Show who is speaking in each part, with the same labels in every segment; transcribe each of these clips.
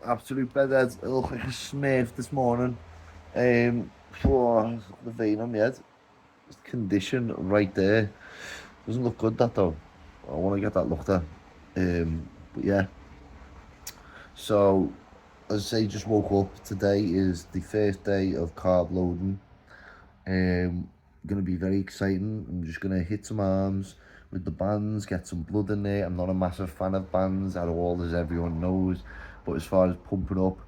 Speaker 1: absolute bedhead. I look like a smurf this morning. For the vein on my head. Condition right there. Doesn't look good, that though. I want to get that looked at. But yeah. So, as I say, just woke up. Today is the first day of carb loading. Going to be very exciting. I'm just going to hit some arms with the bands, get some blood in there. I'm not a massive fan of bands at all, as everyone knows. But as far as pumping up,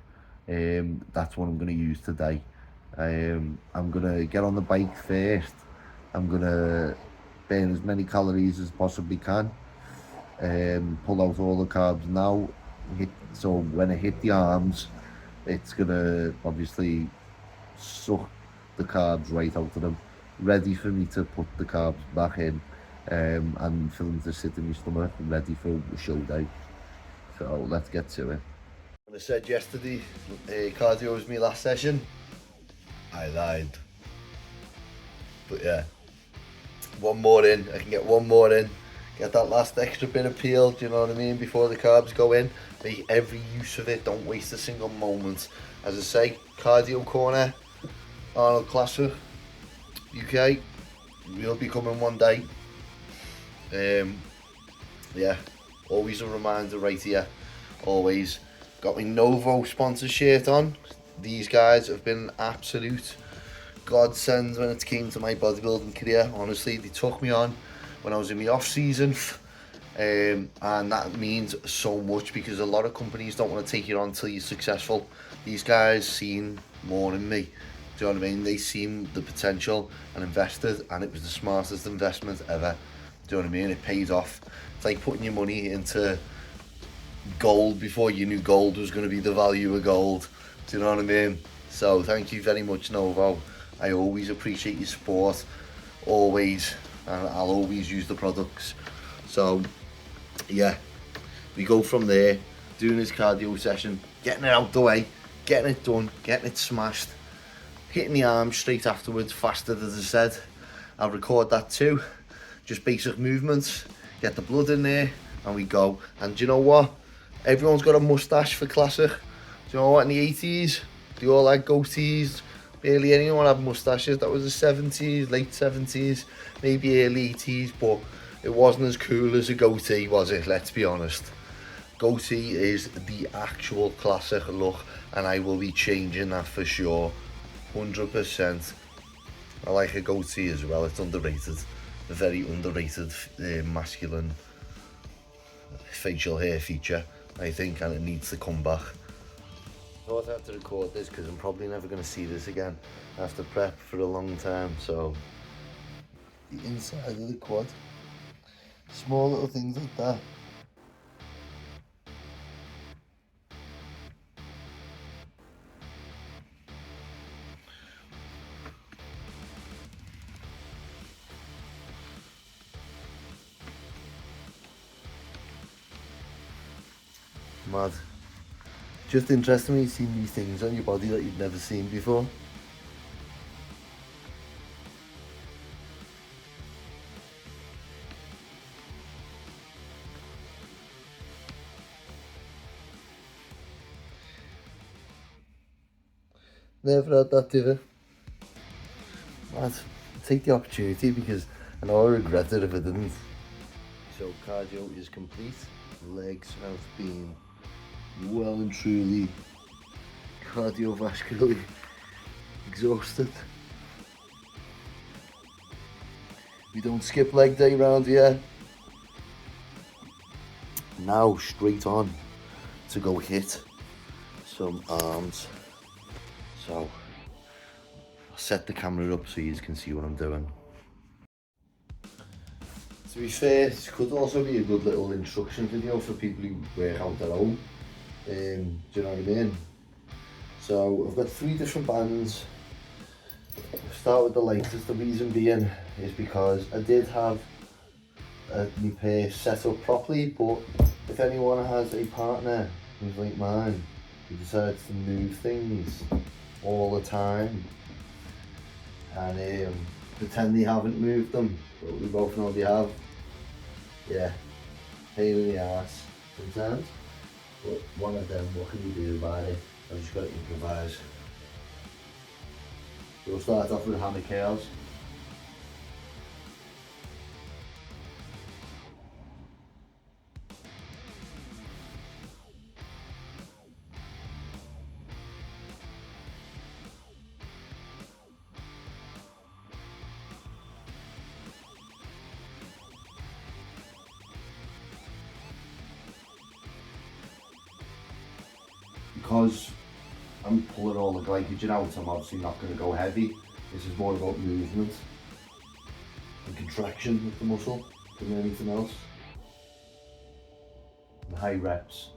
Speaker 1: that's what I'm going to use today. I'm going to get on the bike first. I'm going to burn as many calories as possibly can. Pull out all the carbs now. So when I hit the arms, it's going to obviously suck the carbs right out of them, ready for me to put the carbs back in, and for them to sit in my stomach, ready for the show day. So let's get to it. When I said yesterday, cardio was my last session, I lied. But yeah, one more in, I can get one more in, get that last extra bit of peel, do you know what I mean, before the carbs go in. Make every use of it, don't waste a single moment. As I say, cardio corner, Arnold Classic, UK, will be coming one day. Yeah, always a reminder right here, always. Got my Novo sponsor shirt on. These guys have been absolute godsend when it came to my bodybuilding career. Honestly, they took me on when I was in my off season, and that means so much because a lot of companies don't want to take you on until you're successful. These guys seen more in me. Do you know what I mean? They seen the potential and invested, and it was the smartest investment ever. Do you know what I mean? It paid off. It's like putting your money into gold before you knew gold was going to be the value of gold. Do you know what I mean? So thank you very much, Novo. I always appreciate your support, always, and I'll always use the products. So yeah, we go from there, doing this cardio session, getting it out the way, getting it done, getting it smashed, hitting the arms straight afterwards, fasted as I said. I'll record that too, just basic movements, get the blood in there, and we go. And do you know what? Everyone's got a mustache for classic. Do you know what, in the 80s, they all had goatees. Barely anyone had mustaches. That was the 70s, late 70s, maybe early 80s, but it wasn't as cool as a goatee, was it? Let's be honest. Goatee is the actual classic look, and I will be changing that for sure, 100%. I like a goatee as well. It's underrated, a very underrated masculine facial hair feature, I think, and it needs to come back. I thought I had to record this because I'm probably never going to see this again. I have to prep for a long time. So the inside of the quad, small little things like that. Mad. Just interesting when you see these things on your body that you've never seen before. Never had that, did I? Mad. Take the opportunity because I know I regret it if I didn't. So cardio is complete. Legs have been well and truly cardiovascularly exhausted. We don't skip leg day round here. Now straight on to go hit some arms. So I'll set the camera up so you can see what I'm doing. To be fair, this could also be a good little instruction video for people who work out at home. Do you know what I mean? So I've got 3 different bands. I'll start with the lightest. The reason being is because I did have my pair set up properly, but if anyone has a partner who's like mine, who decides to move things all the time and pretend they haven't moved them, but we both know they have, yeah, pain in the arse sometimes. But one of them, what can you do about it? I've just got to improvise. We'll start off with hammer curls. Because I'm pulling all the glycogen out, I'm obviously not going to go heavy. This is more about movement and contraction of the muscle than anything else. And high reps.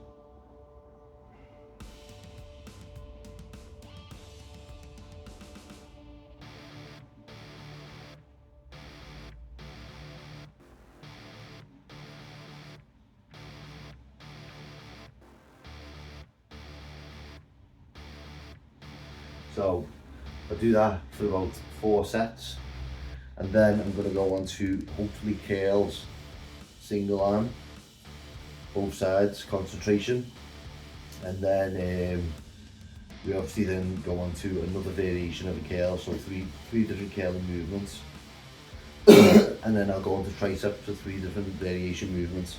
Speaker 1: So I do that for about 4 sets, and then I'm going to go on to hopefully curls, single arm, both sides, concentration, and then we obviously then go on to another variation of a curl, so three different curling movements, and then I'll go on to triceps for 3 different variation movements.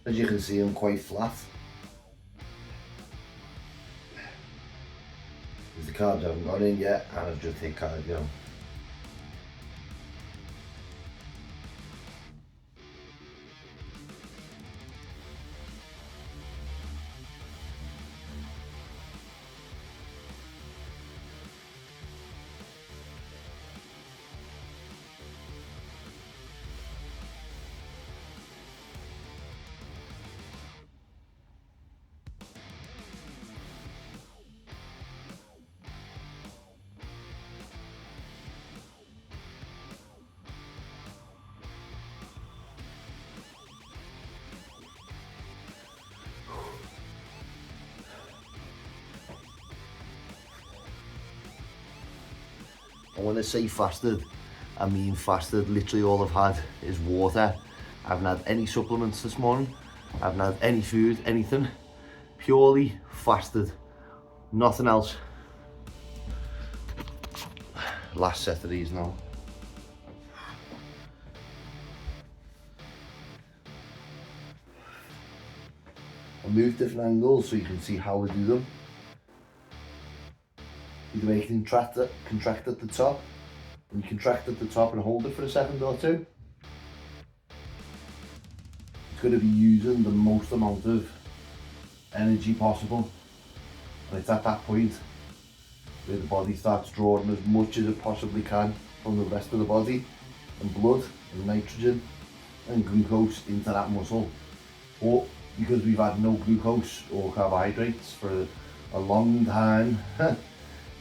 Speaker 1: As you can see, I'm quite flat. Because the carbs haven't gone in yet, and I've just hit cardio. And when I say fasted, I mean fasted. Literally all I've had is water. I haven't had any supplements this morning. I haven't had any food, anything. Purely fasted, nothing else. Last set of these now. I move different angles so you can see how I do them. Either way, you can contract at the top, and you contract at the top and hold it for a second or two. It's going to be using the most amount of energy possible, and it's at that point where the body starts drawing as much as it possibly can from the rest of the body, and blood and nitrogen and glucose into that muscle. But because we've had no glucose or carbohydrates for a long time,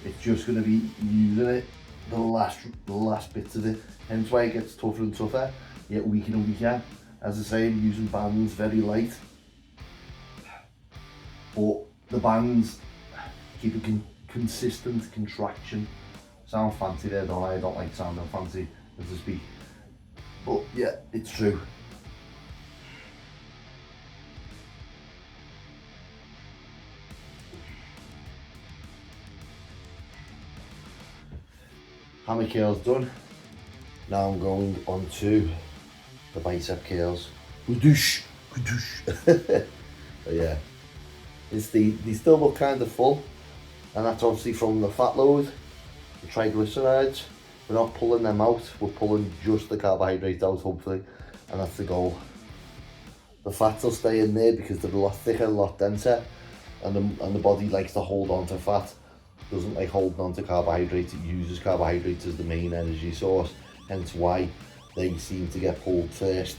Speaker 1: it's just going to be using it, the last bits of it. Hence why it gets tougher and tougher, yet weaker and weaker. As I say, I'm using bands very light, but the bands keep a consistent contraction. Sound fancy there, don't I? I don't like sounding fancy, as I speak. But yeah, it's true. Hammer curls done. Now I'm going on to the bicep curls. Whoosh, whoosh. But yeah, they still look kind of full, and that's obviously from the fat load, the triglycerides. We're not pulling them out, we're pulling just the carbohydrates out, hopefully, and that's the goal. The fats will stay in there because they're a lot thicker, a lot denser, and the body likes to hold on to fat. Doesn't like holding on to carbohydrates. It uses carbohydrates as the main energy source, hence why they seem to get pulled first.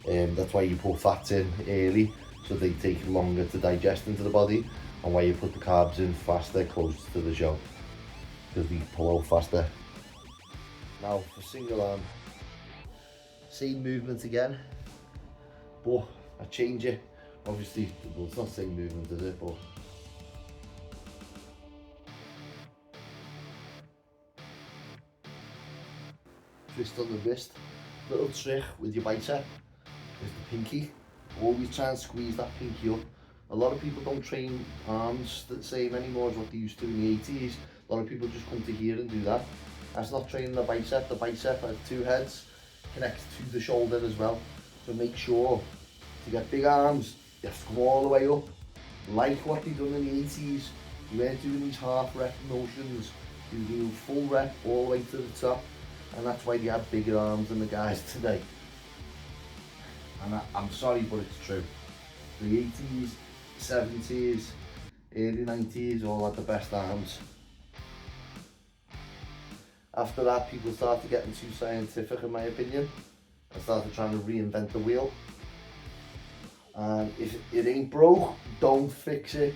Speaker 1: That's why you put fats in early, so they take longer to digest into the body, and why you put the carbs in faster, closer to the show, because they pull out faster. Now for single arm, same movement again, but I change it. Obviously, well, it's not same movement, is it? But twist on the wrist. Little trick with your bicep is the pinky. Always try and squeeze that pinky up. A lot of people don't train arms the same anymore as what they used to in the 80s. A lot of people just come to here and do that. That's not training the bicep. The bicep has two heads, connects to the shoulder as well. So make sure to get big arms, you have to come all the way up. Like what they done in the 80s. You weren't doing these half rep motions. You were doing full rep all the way to the top. And that's why they have bigger arms than the guys today. And I'm sorry, but it's true. The 80s, 70s, early 90s all had the best arms. After that, people started getting too scientific, in my opinion, and started trying to reinvent the wheel. And if it ain't broke, don't fix it.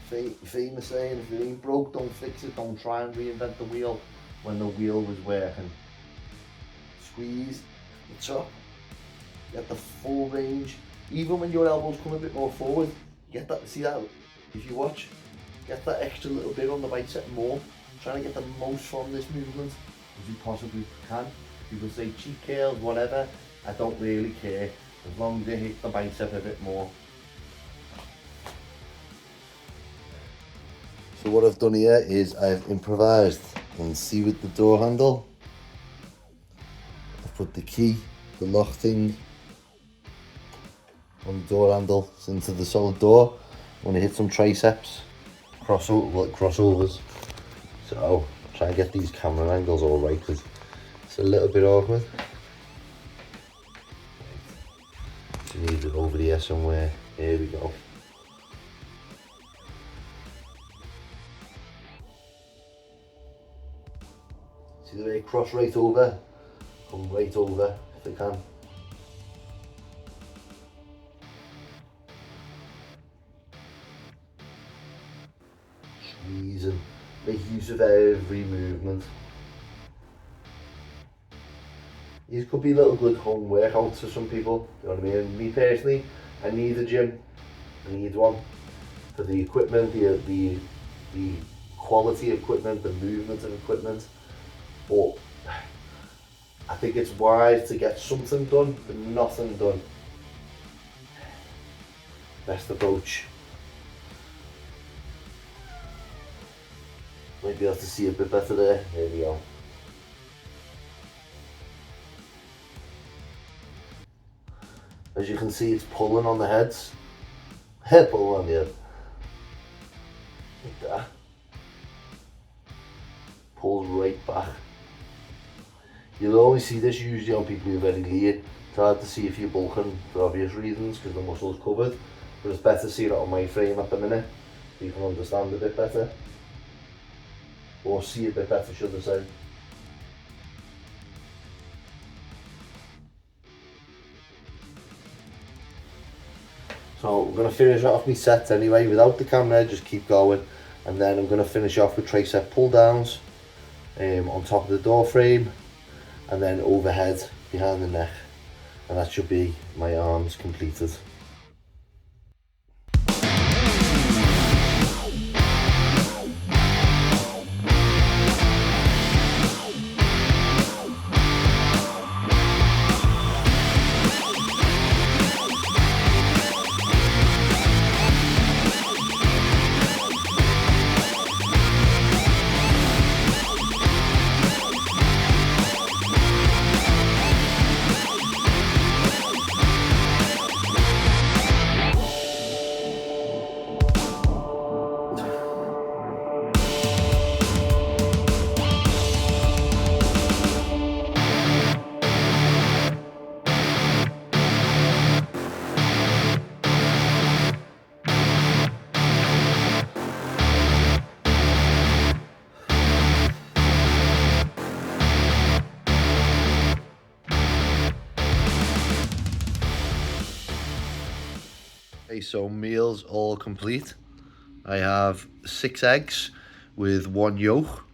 Speaker 1: Famous saying, if it ain't broke, don't fix it. Don't try and reinvent the wheel when the wheel was working. Squeeze the top, get the full range. Even when your elbows come a bit more forward, you get that, see that, if you watch, get that extra little bit on the bicep more. Trying to get the most from this movement as you possibly can. People say cheat curls, whatever, I don't really care, as long as you hit the bicep a bit more. So what I've done here is I've improvised, and see with the door handle, I've put the key, the lock thing on the door handle into the solid door. I'm going to hit some triceps, crossovers. So try and get these camera angles all right, because it's a little bit awkward. So you need it over here somewhere. Here we go. See the way cross right over, come right over if I can. Squeezing, make use of every movement. These could be little good home workouts for some people, you know what I mean? Me personally, I need a gym, I need one for the equipment, the quality of equipment, the movement of equipment. But I think it's wise to get something done than nothing done. Best approach. Might be able to see a bit better there. There we go. As you can see, it's pulling on the heads. Pulling on the head. Like that. Pulls right back. You'll only see this usually on people who are very lean. It's hard to see if you're bulking for obvious reasons because the muscle's covered. But it's better to see it on my frame at the minute so you can understand a bit better. Or see a bit better, should I say. So I'm going to finish off my sets anyway without the camera, just keep going. And then I'm going to finish off with tricep pull downs on top of the door frame and then overhead behind the neck. And that should be my arms completed. Okay, so meals all complete. I have 6 eggs with 1 yolk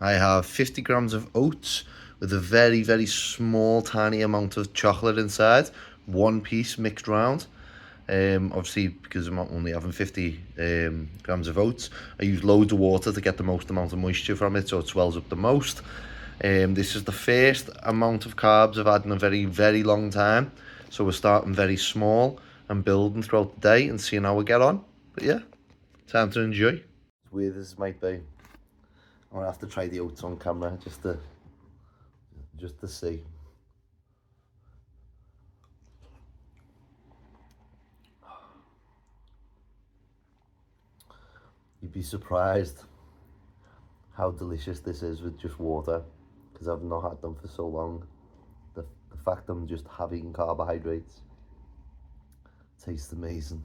Speaker 1: I have 50 grams of oats with a very, very small, tiny amount of chocolate inside. One piece mixed round. Obviously, because I'm only having 50 grams of oats, I use loads of water to get the most amount of moisture from it so it swells up the most. This is the first amount of carbs I've had in a very, very long time. So we're starting very small and building throughout the day and seeing how we get on. But yeah, time to enjoy. As weird as this might be, I'm gonna have to try the oats on camera just to see. You'd be surprised how delicious this is with just water, because I've not had them for so long. The fact I'm just having carbohydrates tastes amazing.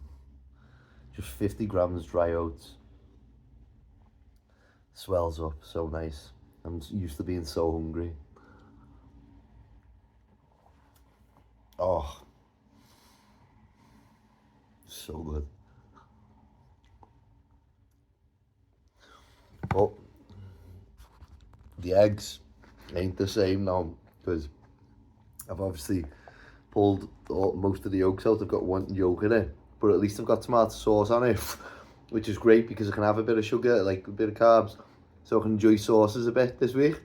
Speaker 1: Just 50 grams dry oats. Swells up, so nice. I'm used to being so hungry. Oh, so good. But the eggs ain't the same now, because I've obviously pulled most of the yolks out. I've got one yolk in it, but at least I've got tomato sauce on it, which is great because I can have a bit of sugar, like a bit of carbs, so I can enjoy sauces a bit this week.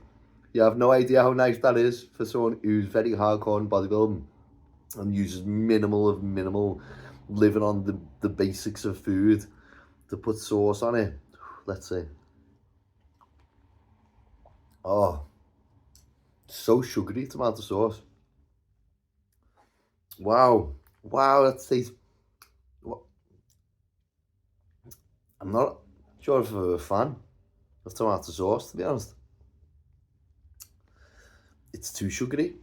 Speaker 1: You have no idea how nice that is for someone who's very hardcore in bodybuilding and uses minimal, living on the basics of food, to put sauce on it. Let's see. Oh, so sugary, tomato sauce. Wow, that tastes. I'm not sure if I'm a fan of tomato sauce, to be honest. It's too sugary.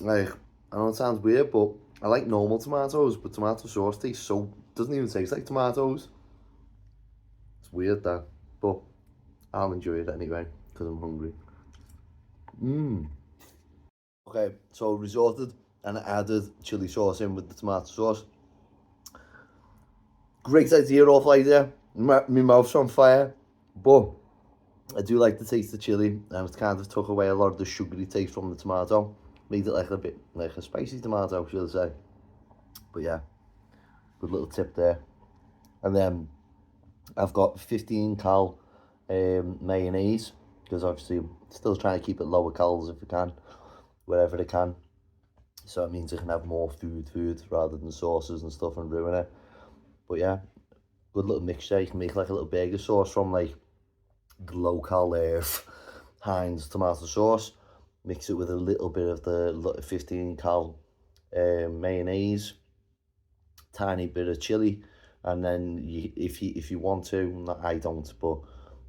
Speaker 1: Like, I know it sounds weird, but I like normal tomatoes, but tomato sauce doesn't even taste like tomatoes. It's weird that, but I'll enjoy it anyway, because I'm hungry. Okay, so resorted and added chili sauce in with the tomato sauce. Great idea, awful idea. My mouth's on fire, but I do like the taste of chili, and it's kind of took away a lot of the sugary taste from the tomato. Made it like a bit like a spicy tomato, should I say. But yeah, good little tip there. And then I've got 15 cal mayonnaise, because obviously I'm still trying to keep it lower calories if I can, wherever I can. So it means I can have more food rather than sauces and stuff and ruin it. But yeah, good little mixture. You can make like a little burger sauce from like the local Heinz tomato sauce. Mix it with a little bit of the 15 cal mayonnaise, tiny bit of chili, and then if you want to, I don't, but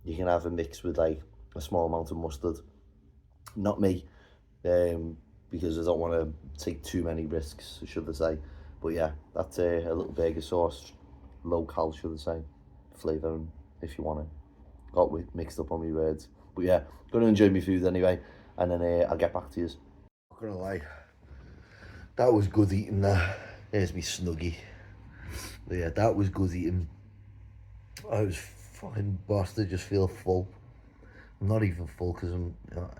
Speaker 1: you can have a mix with like a small amount of mustard. Not me, because I don't want to take too many risks, should I say. But yeah, that's a little burger sauce, low cal, should I say, flavour, if you want it. Got mixed up on my words. But yeah, gonna enjoy my food anyway, and then I'll get back to you. Not gonna lie, that was good eating there. There's me Snuggie. But yeah, that was good eating. I was fucking bossed to just feel full. I'm not even full because I'm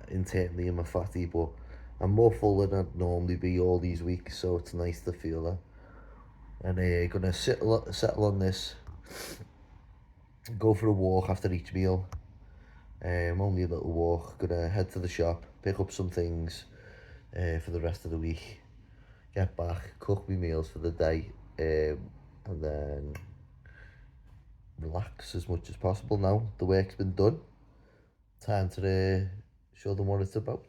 Speaker 1: internally I'm a fatty, but I'm more full than I'd normally be all these weeks, so it's nice to feel that. And gonna settle on this, go for a walk after each meal. Only a little walk. Gonna head to the shop, pick up some things for the rest of the week, get back, cook my meals for the day, and then relax as much as possible now. The work's been done. Time to show them what it's about.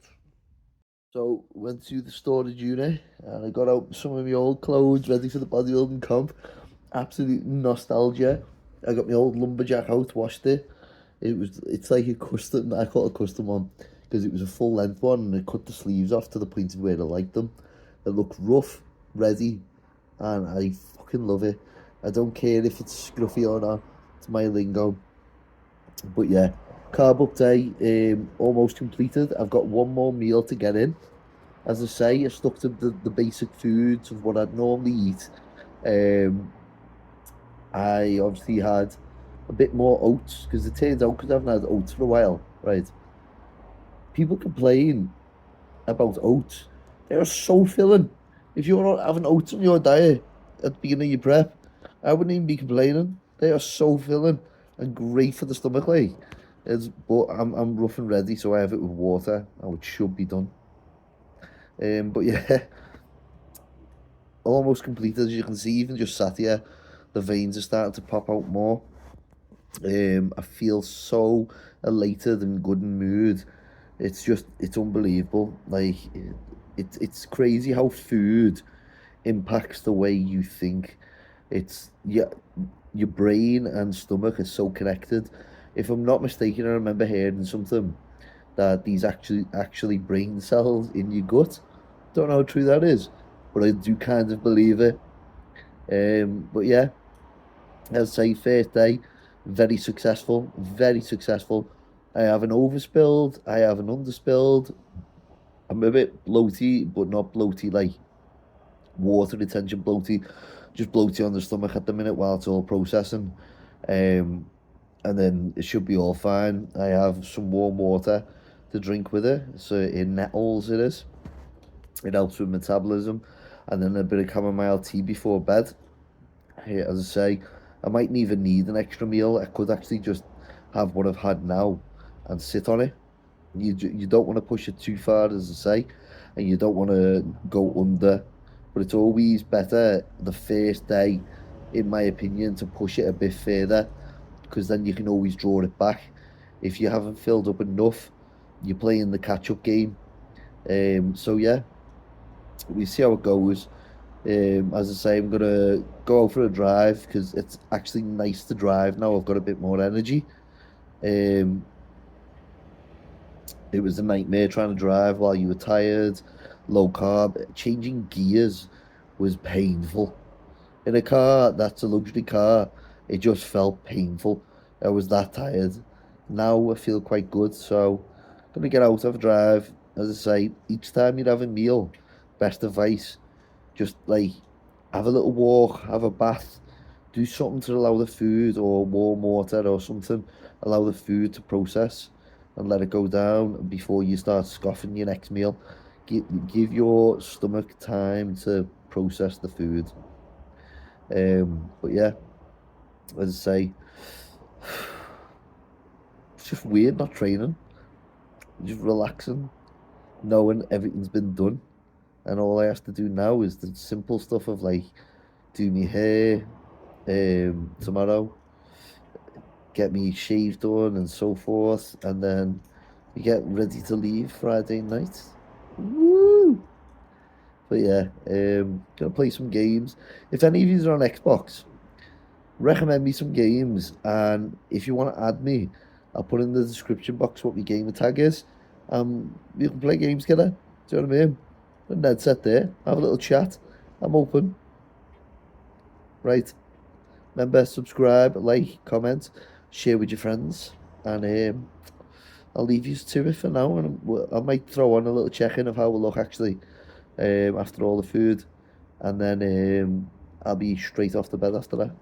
Speaker 1: So went to the storage unit and I got out some of my old clothes ready for the bodybuilding comp. Absolute nostalgia. I got my old lumberjack out, washed it. It's like a custom, I call it a custom one, because it was a full length one and I cut the sleeves off to the point of where I liked them. It looked rough, ready, and I fucking love it. I don't care if it's scruffy or not, it's my lingo. But yeah, carb up day almost completed. I've got one more meal to get in. As I say, I stuck to the basic foods of what I'd normally eat. I obviously had a bit more oats, because it turns out, because I haven't had oats for a while, right? People complain about oats. They are so filling. If you're not having oats on your diet at the beginning of your prep, I wouldn't even be complaining. They are so filling and great for the stomach, like. But I'm rough and ready, so I have it with water, and it should be done. But yeah, almost completed, as you can see. Even just sat here, the veins are starting to pop out more. I feel so elated and good in mood. It's unbelievable. Like, it's crazy how food impacts the way you think. It's yeah, your brain and stomach are so connected. If I'm not mistaken, I remember hearing something that these actually brain cells in your gut. Don't know how true that is, but I do kind of believe it. But yeah, as I say, first day, very successful, very successful. I have an overspilled, I have an underspilled. I'm a bit bloaty, but not bloaty like water retention bloaty, just bloaty on the stomach at the minute while it's all processing. Um, and then it should be all fine. I have some warm water to drink with it, so in nettles it is. It helps with metabolism, and then a bit of chamomile tea before bed. Here, as I say, I mightn't even need an extra meal. I could actually just have what I've had now and sit on it. You don't want to push it too far, as I say, and you don't want to go under. But it's always better the first day, in my opinion, to push it a bit further, because then you can always draw it back. If you haven't filled up enough, you're playing the catch-up game. So yeah, we see how it goes. As I say, I'm gonna go out for a drive because it's actually nice to drive now. I've got a bit more energy. Um, it was a nightmare trying to drive while you were tired, low carb. Changing gears was painful. In a car that's a luxury car, it just felt painful. I was that tired. Now I feel quite good, so I'm gonna get out of a drive. As I say, each time you have a meal, best advice, just like have a little walk, have a bath, do something to allow the food or warm water or something, allow the food to process and let it go down before you start scoffing your next meal. Give your stomach time to process the food. But yeah, as I say, it's just weird not training, just relaxing, knowing everything's been done. And all I have to do now is the simple stuff of like do my hair tomorrow, get me shaved done and so forth, and then we get ready to leave Friday night. Woo! But yeah, gonna play some games. If any of you are on Xbox, recommend me some games, and if you want to add me, I'll put in the description box what my gamer tag is. We can play games together. Do you know what I mean? And Ned sat there, have a little chat. I'm open. Right. Remember, subscribe, like, comment, share with your friends, and I'll leave you to it for now. And I might throw on a little check-in of how we look actually after all the food, and then I'll be straight off to bed after that.